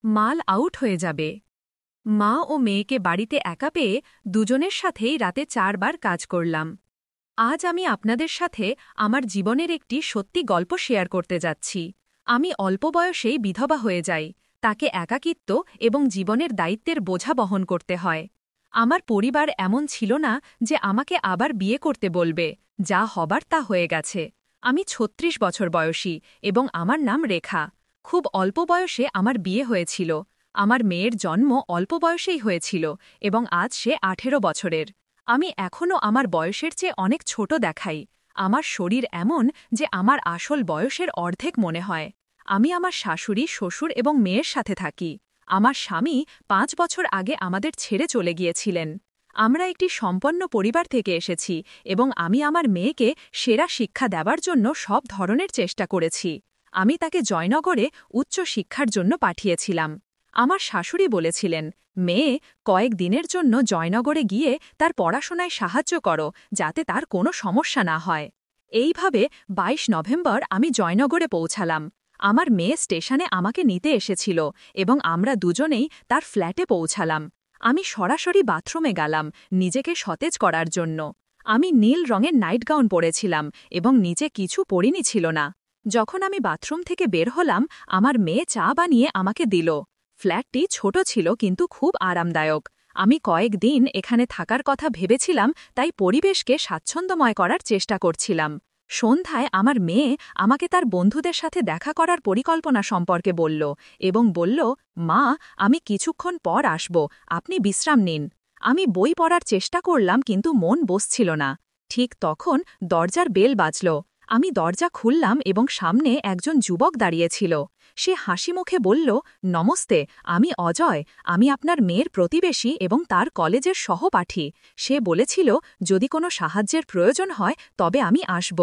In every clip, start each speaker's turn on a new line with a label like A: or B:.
A: মাল আউট হয়ে যাবে। মা ও মেয়েকে বাড়িতে একা পেয়ে দুজনের সাথেই রাতে 4 বার কাজ করলাম। আজ আমি আপনাদের সাথে আমার জীবনের একটি সত্যি গল্প শেয়ার করতে যাচ্ছি। আমি অল্প বয়সেই বিধবা হয়ে যাই। তাকে একাকিত্ব এবং জীবনের দায়িত্বের বোঝা বহন করতে হয়। আমার পরিবার এমন ছিল না যে আমাকে আবার বিয়ে করতে বলবে। যা হবার তা হয়ে গেছে। আমি ৩৬ বছর বয়সী এবং আমার নাম রেখা। খুব অল্প বয়সে আমার বিয়ে হয়েছিল। আমার মেয়ের জন্ম অল্প বয়সেই হয়েছিল এবং আজ সে ১৮ বছরের। আমি এখনও আমার বয়সের চেয়ে অনেক ছোট দেখাই। আমার শরীর এমন যে আমার আসল বয়সের অর্ধেক মনে হয়। আমি আমার শাশুড়ি, শ্বশুর এবং মেয়ের সাথে থাকি। আমার স্বামী ৫ বছর আগে আমাদের ছেড়ে চলে গিয়েছিলেন। আমরা একটি সম্পন্ন পরিবার থেকে এসেছি এবং আমি আমার মেয়েকে সেরা শিক্ষা দেওয়ার জন্য সব ধরনের চেষ্টা করেছি। আমি তাকে জয়নগরে উচ্চ শিক্ষার জন্য পাঠিয়েছিলাম। আমার শাশুড়ি বলেছিলেন, মেয়ে, কয়েক দিনের জন্য জয়নগরে গিয়ে তার পড়াশোনায় সাহায্য করো যাতে তার কোনো সমস্যা না হয়। এইভাবে ২২ নভেম্বর আমি জয়নগরে পৌঁছালাম। আমার মেয়ে স্টেশনে আমাকে নিতে এসেছিল এবং আমরা দুজনেই তার ফ্ল্যাটে পৌঁছালাম। আমি সরাসরি বাথরুমে গেলাম নিজেকে সতেজ করার জন্য। আমি নীল রঙের নাইট গাউন পরেছিলাম এবং নিচে কিছু পরিনি ছিল না। যখন আমি বাথরুম থেকে বের হলাম, আমার মেয়ে চা বানিয়ে আমাকে দিল। ফ্ল্যাটটি ছোট ছিল কিন্তু খুব আরামদায়ক। আমি কয়েক দিন এখানে থাকার কথা ভেবেছিলাম, তাই পরিবেশকে স্বাচ্ছন্দ্যময় করার চেষ্টা করছিলাম। সন্ধ্যায় আমার মেয়ে আমাকে তার বন্ধুদের সাথে দেখা করার পরিকল্পনা সম্পর্কে বলল এবং বলল, মা, আমি কিছুক্ষণ পর আসব, আপনি বিশ্রাম নিন। আমি বই পড়ার চেষ্টা করলাম কিন্তু মন বসছিল না। ঠিক তখন দরজার বেল বাজল। আমি দরজা খুললাম এবং সামনে একজন যুবক দাঁড়িয়েছিল। সে হাসি মুখে বলল, নমস্তে, আমি অজয়। আমি আপনার মেয়ের প্রতিবেশী এবং তার কলেজের সহপাঠী। সে বলেছিল যদি কোনো সাহায্যের প্রয়োজন হয় তবে আমি আসব।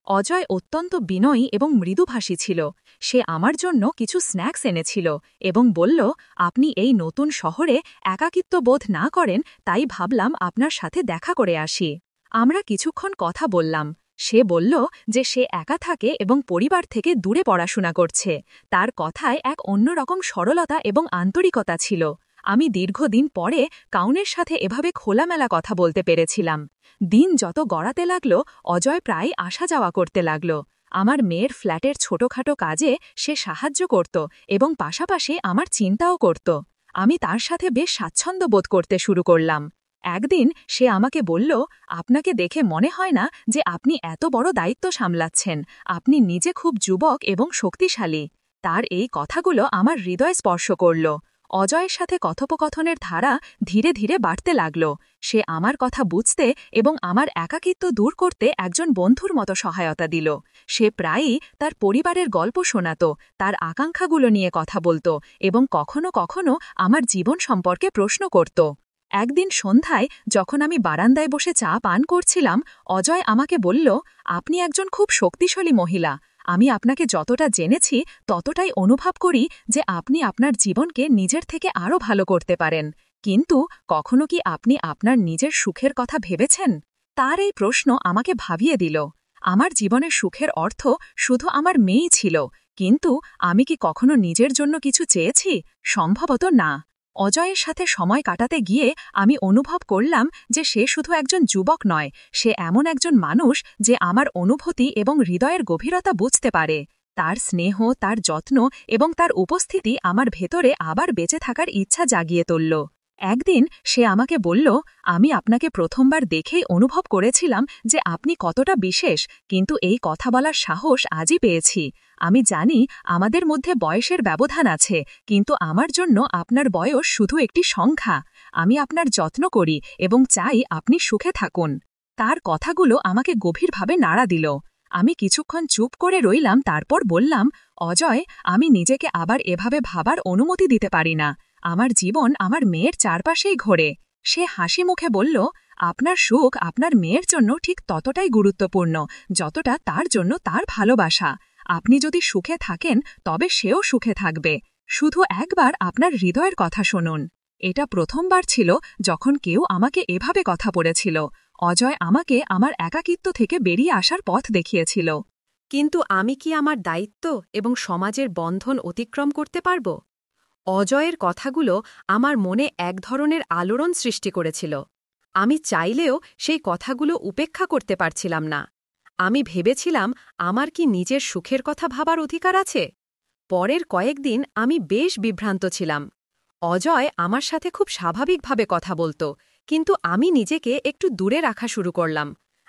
A: অজয় অত্যন্ত বিনয়ী এবং মৃদুভাষী ছিল। সে আমার জন্য কিছু স্ন্যাক্স এনেছিল এবং বলল, আপনি এই নতুন শহরে একাকিত্ব বোধ না করেন তাই ভাবলাম আপনার সাথে দেখা করে আসি। আমরা কিছুক্ষণ কথা বললাম। সে বলল যে সে একা থাকে এবং পরিবার থেকে দূরে পড়াশোনা করছে। তার কথায় এক অন্যরকম সরলতা এবং আন্তরিকতা ছিল। আমি দীর্ঘদিন পরে কাউনের সাথে এভাবে খোলামেলা কথা বলতে পেরেছিলাম। দিন যত গড়াতে লাগল, অজয় প্রায় আসা যাওয়া করতে লাগল। আমার মেয়ের ফ্ল্যাটের ছোটখাটো কাজে সে সাহায্য করত এবং পাশাপাশি আমার চিন্তাও করত। আমি তার সাথে বেশ স্বাচ্ছন্দ্য বোধ করতে শুরু করলাম। একদিন সে আমাকে বলল, আপনাকে দেখে মনে হয় না যে আপনি এত বড় দায়িত্ব সামলাচ্ছেন। আপনি নিজে খুব যুবক এবং শক্তিশালী। তার এই কথাগুলো আমার হৃদয় স্পর্শ করল। অজয়ের সাথে কথোপকথনের ধারা ধীরে ধীরে বাড়তে লাগল। সে আমার কথা বুঝতে এবং আমার একাকিত্ব দূর করতে একজন বন্ধুর মতো সহায়তা দিল। সে প্রায়ই তার পরিবারের গল্প শোনাত, তার আকাঙ্ক্ষাগুলো নিয়ে কথা বলত এবং কখনো কখনো আমার জীবন সম্পর্কে প্রশ্ন করত। একদিন সন্ধ্যায় যখন আমি বারান্দায় বসে চা পান করছিলাম, অজয় আমাকে বলল, আপনি একজন খুব শক্তিশালী মহিলা। আমি আপনাকে যতটা জেনেছি ততটাই অনুভব করি যে আপনি আপনার জীবনকে নিজের থেকে আরও ভালো করতে পারেন। কিন্তু কখনো কি আপনি আপনার নিজের সুখের কথা ভেবেছেন? তার এই প্রশ্ন আমাকে ভাবিয়ে দিল। আমার জীবনের সুখের অর্থ শুধু আমার মেয়েই ছিল, কিন্তু আমি কি কখনো নিজের জন্য কিছু চেয়েছি? সম্ভবত না। অজয়ের সাথে সময় কাটাতে গিয়ে আমি অনুভব করলাম যে সে শুধু একজন যুবক নয়, সে এমন একজন মানুষ যে আমার অনুভূতি এবং হৃদয়ের গভীরতা বুঝতে পারে। তার স্নেহ, তার যত্ন এবং তার উপস্থিতি আমার ভেতরে আবার বেঁচে থাকার ইচ্ছা জাগিয়ে তুলল। একদিন সে আমাকে বলল, আমি আপনাকে প্রথমবার দেখেই অনুভব করেছিলাম যে আপনি কতটা বিশেষ, কিন্তু এই কথা বলার সাহস আজই পেয়েছি। আমি জানি আমাদের মধ্যে বয়সের ব্যবধান আছে, কিন্তু আমার জন্য আপনার বয়স শুধু একটি সংখ্যা। আমি আপনার যত্ন করি এবং চাই আপনি সুখে থাকুন। তার কথাগুলো আমাকে গভীরভাবে নাড়া দিল। আমি কিছুক্ষণ চুপ করে রইলাম, তারপর বললাম, অজয়, আমি নিজেকে আবার এভাবে ভাবার অনুমতি দিতে পারি না। আমার জীবন আমার মেয়ের চারপাশেই ঘোরে। সে হাসি মুখে বলল, আপনার সুখ আপনার মেয়ের জন্য ঠিক ততটাই গুরুত্বপূর্ণ যতটা তার জন্য তার ভালোবাসা। আপনি যদি সুখে থাকেন তবে সেও সুখে থাকবে। শুধু একবার আপনার হৃদয়ের কথা শুনুন। এটা প্রথমবার ছিল যখন কেউ আমাকে এভাবে কথা বলেছিল। অজয় আমাকে আমার একাকিত্ব থেকে বেরিয়ে আসার পথ দেখিয়েছিল।
B: কিন্তু আমি কি আমার দায়িত্ব এবং সমাজের বন্ধন অতিক্রম করতে পারব?
A: অজয়ের কথাগুলো আমার মনে এক ধরনের আলোড়ন সৃষ্টি করেছিল। আমি চাইলেও সেই কথাগুলো উপেক্ষা করতে পারছিলাম না। আমি ভেবেছিলাম, আমার কি নিজের সুখের কথা ভাবার অধিকার আছে? পরের কয়েকদিন আমি বেশ বিভ্রান্ত ছিলাম। অজয় আমার সাথে খুব স্বাভাবিকভাবে কথা বলত, কিন্তু আমি নিজেকে একটু দূরে রাখা শুরু করলাম।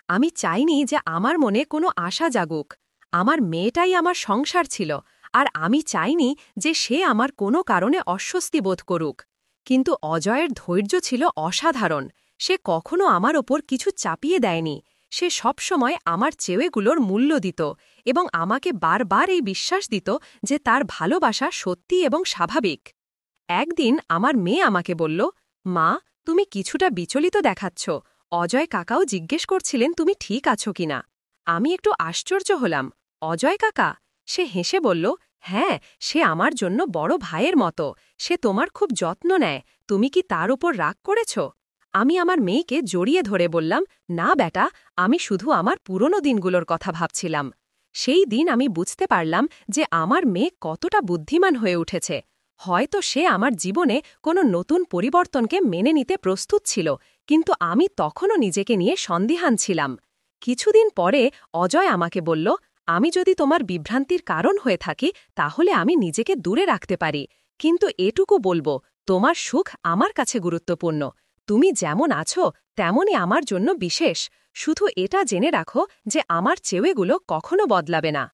A: আমি চাইনি যে আমার মনে কোনো আশা জাগুক। আমার মেয়েটাই আমার সংসার ছিল, আর আমি চাইনি যে সে আমার কোনো কারণে অস্বস্তি বোধ করুক। কিন্তু অজয়ের ধৈর্য ছিল অসাধারণ। সে কখনো আমার ওপর কিছু চাপিয়ে দেয়নি। সে সবসময় আমার চেয়েগুলোর মূল্য দিত এবং আমাকে বারবার এই বিশ্বাস দিত যে তার ভালোবাসা সত্যি এবং স্বাভাবিক। একদিন আমার মেয়ে আমাকে বলল, মা, তুমি কিছুটা বিচলিত দেখাচ্ছ। অজয় কাকাও জিজ্ঞেস করছিলেন তুমি ঠিক আছো কিনা। আমি একটু আশ্চর্য হলাম। অজয় কাকা? সে হেসে বলল, হ্যাঁ, সে আমার জন্য বড় ভাইয়ের মতো। সে তোমার খুব যত্ন নেয়। তুমি কি তার উপর রাগ করেছ? আমি আমার মেয়েকে জড়িয়ে ধরে বললাম, না বেটা, আমি শুধু আমার পুরনো দিনগুলোর কথা ভাবছিলাম। সেই দিন আমি বুঝতে পারলাম যে আমার মেয়ে কতটা বুদ্ধিমান হয়ে উঠেছে। হয়তো সে আমার জীবনে কোনো নতুন পরিবর্তনকে মেনে নিতে প্রস্তুত ছিল, কিন্তু আমি তখনও নিজেকে নিয়ে সন্দিহান ছিলাম। কিছুদিন পরে অজয় আমাকে বলল, আমি যদি তোমার বিভ্রান্তির কারণ হয়ে থাকি তাহলে আমি নিজেকে দূরে রাখতে পারি, কিন্তু এটুকু বলবো, তোমার সুখ আমার কাছে গুরুত্বপূর্ণ। তুমি যেমন আছো তেমনই আমার জন্য বিশেষ। শুধু এটা জেনে রাখো যে আমার চেয়েগুলো কখনো বদলাবে না।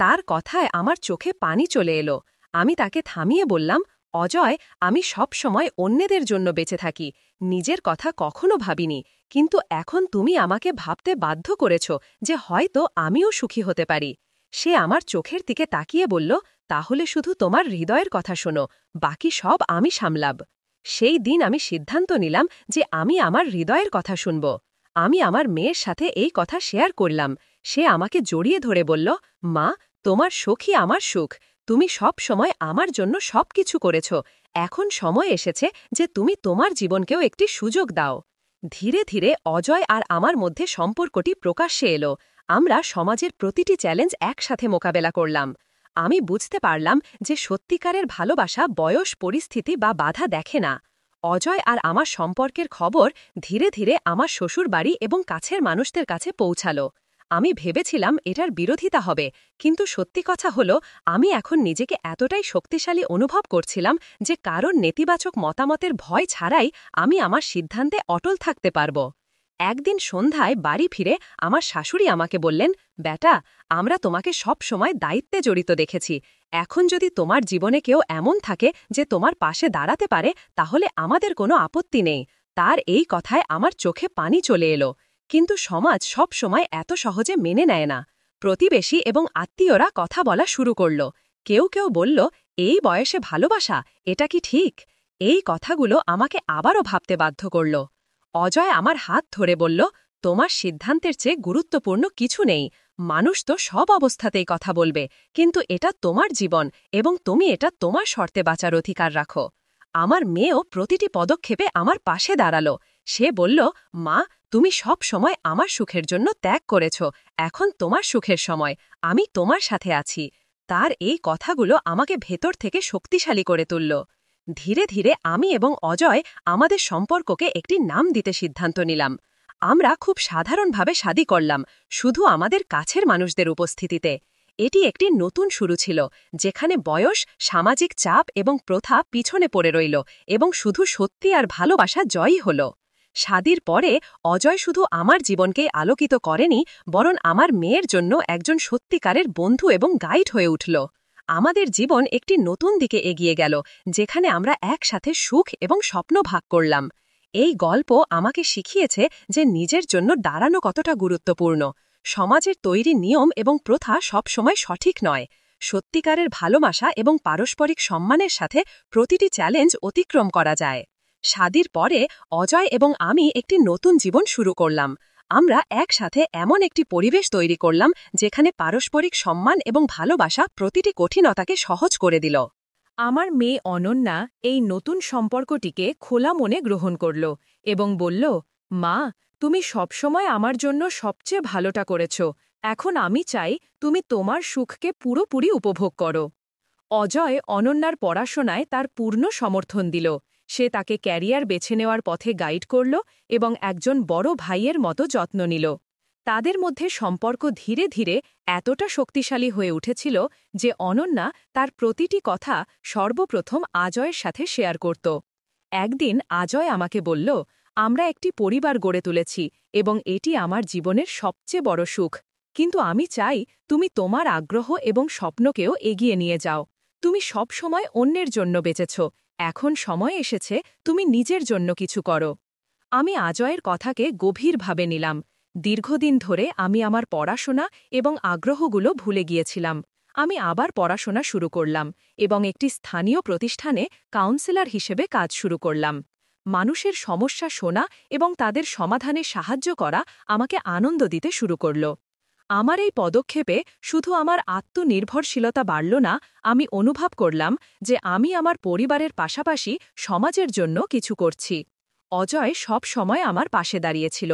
A: তার কথায় আমার চোখে পানি চলে এলো। আমি তাকে থামিয়ে বললাম, অজয়, আমি সব সময় অন্যদের জন্য বেঁচে থাকি, নিজের কথা কখনো ভাবিনি। কিন্তু এখন তুমি আমাকে ভাবতে বাধ্য করেছ যে হয়তো আমিও সুখী হতে পারি। সে আমার চোখের দিকে তাকিয়ে বলল, তাহলে শুধু তোমার হৃদয়ের কথা শোনো, বাকি সব আমি সামলাব। সেই দিন আমি সিদ্ধান্ত নিলাম যে আমি আমার হৃদয়ের কথা শুনব। আমি আমার মেয়ের সাথে এই কথা শেয়ার করলাম। সে আমাকে জড়িয়ে ধরে বলল, মা, তোমার সুখই আমার সুখ। তুমি সব সময় আমার জন্য সবকিছু করেছ। এখন সময় এসেছে যে তুমি তোমার জীবনকেও একটি সুযোগ দাও। ধীরে ধীরে অজয় আর আমার মধ্যে সম্পর্কটি প্রকাশ্যে এলো। আমরা সমাজের প্রতিটি চ্যালেঞ্জ একসাথে মোকাবেলা করলাম। আমি বুঝতে পারলাম যে সত্যিকারের ভালোবাসা বয়স, পরিস্থিতি বা বাধা দেখে না। অজয় আর আমার সম্পর্কের খবর ধীরে ধীরে আমার শ্বশুর বাড়ি এবং কাছের মানুষদের কাছে পৌঁছালো। আমি ভেবেছিলাম এটার বিরোধিতা হবে, কিন্তু সত্যি কথা হলো, আমি এখন নিজেকে এতটাই শক্তিশালী অনুভব করছিলাম যে কারণ নেতিবাচক মতামতের ভয় ছাড়াই আমি আমার সিদ্ধান্তে অটল থাকতে পারব। একদিন সন্ধ্যায় বাড়ি ফিরে আমার শাশুড়ি আমাকে বললেন, বেটা, আমরা তোমাকে সব সময় দায়িত্বে জড়িত দেখেছি। এখন যদি তোমার জীবনে কেউ এমন থাকে যে তোমার পাশে দাঁড়াতে পারে তাহলে আমাদের কোনো আপত্তি নেই। তার এই কথায় আমার চোখে পানি চলে এলো। কিন্তু সমাজ সব সময় এত সহজে মেনে নেয় না। প্রতিবেশী এবং আত্মীয়রা কথা বলা শুরু করল। কেউ কেউ বলল, এই বয়সে ভালোবাসা, এটা কি ঠিক? এই কথাগুলো আমাকে আবারও ভাবতে বাধ্য করল। অজয় আমার হাত ধরে বলল, তোমার সিদ্ধান্তের চেয়ে গুরুত্বপূর্ণ কিছু নেই। মানুষ তো সব অবস্থাতেই কথা বলবে, কিন্তু এটা তোমার জীবন এবং তুমি এটা তোমার শর্তে বাঁচার অধিকার রাখো। আমার মেয়েও প্রতিটি পদক্ষেপে আমার পাশে দাঁড়ালো। সে বলল, মা, তুমি সব সময় আমার সুখের জন্য ত্যাগ করেছ, এখন তোমার সুখের সময়, আমি তোমার সাথে আছি। তার এই কথাগুলো আমাকে ভেতর থেকে শক্তিশালী করে তুলল। ধীরে ধীরে আমি এবং অজয় আমাদের সম্পর্ককে একটি নাম দিতে সিদ্ধান্ত নিলাম। আমরা খুব সাধারণভাবে শাদী করলাম, শুধু আমাদের কাছের মানুষদের উপস্থিতিতে। এটি একটি নতুন শুরু ছিল, যেখানে বয়স, সামাজিক চাপ এবং প্রথা পিছনে পড়ে রইল এবং শুধু সত্যি আর ভালোবাসা জয়ই হল। শাদীর পরে অজয় শুধু আমার জীবনকে আলোকিত করেনি, বরং আমার মেয়ের জন্য একজন সত্যিকারের বন্ধু এবং গাইড হয়ে উঠল। আমাদের জীবন একটি নতুন দিকে এগিয়ে গেল, যেখানে আমরা একসাথে সুখ এবং স্বপ্ন ভাগ করলাম। এই গল্প আমাকে শিখিয়েছে যে নিজের জন্য দাঁড়ানো কতটা গুরুত্বপূর্ণ। সমাজের তৈরি নিয়ম এবং প্রথা সবসময় সঠিক নয়। সত্যিকারের ভালোবাসা এবং পারস্পরিক সম্মানের সাথে প্রতিটি চ্যালেঞ্জ অতিক্রম করা যায়। শাদীর পরে অজয় এবং আমি একটি নতুন জীবন শুরু করলাম। আমরা একসাথে এমন একটি পরিবেশ তৈরি করলাম যেখানে পারস্পরিক সম্মান এবং ভালোবাসা প্রতিটি কঠিনতাকে সহজ করে দিল। আমার মেয়ে অনন্যা এই নতুন সম্পর্কটিকে খোলা মনে গ্রহণ করল এবং বলল, মা, তুমি সবসময় আমার জন্য সবচেয়ে ভালোটা করেছ। এখন আমি চাই তুমি তোমার সুখকে পুরোপুরি উপভোগ করো। অজয় অনন্যার পড়াশোনায় তার পূর্ণ সমর্থন দিল। সে তাকে ক্যারিয়ার বেছে নেওয়ার পথে গাইড করল এবং একজন বড় ভাইয়ের মতো যত্ন নিল। তাদের মধ্যে সম্পর্ক ধীরে ধীরে এতটা শক্তিশালী হয়ে উঠেছিল যে অনন্যা তার প্রতিটি কথা সর্বপ্রথম আজয়ের সাথে শেয়ার করত। একদিন আজয় আমাকে বলল, আমরা একটি পরিবার গড়ে তুলেছি এবং এটি আমার জীবনের সবচেয়ে বড় সুখ। কিন্তু আমি চাই তুমি তোমার আগ্রহ এবং স্বপ্নকেও এগিয়ে নিয়ে যাও। তুমি সব সময় অন্যের জন্য বেঁচেছ, এখন সময় এসেছে তুমি নিজের জন্য কিছু করো। আমি আজয়ের কথাকে গভীরভাবে নিলাম। দীর্ঘদিন ধরে আমি আমার পড়াশোনা এবং আগ্রহগুলো ভুলে গিয়েছিলাম। আমি আবার পড়াশোনা শুরু করলাম এবং একটি স্থানীয় প্রতিষ্ঠানে কাউন্সিলর হিসেবে কাজ শুরু করলাম। মানুষের সমস্যা শোনা এবং তাদের সমাধানে সাহায্য করা আমাকে আনন্দ দিতে শুরু করল। আমার এই পদক্ষেপে শুধু আমার আত্মনির্ভরশীলতা বাড়ল না, আমি অনুভব করলাম যে আমি আমার পরিবারের পাশাপাশি সমাজের জন্য কিছু করছি। অজয় সব সময় আমার পাশে দাঁড়িয়েছিল।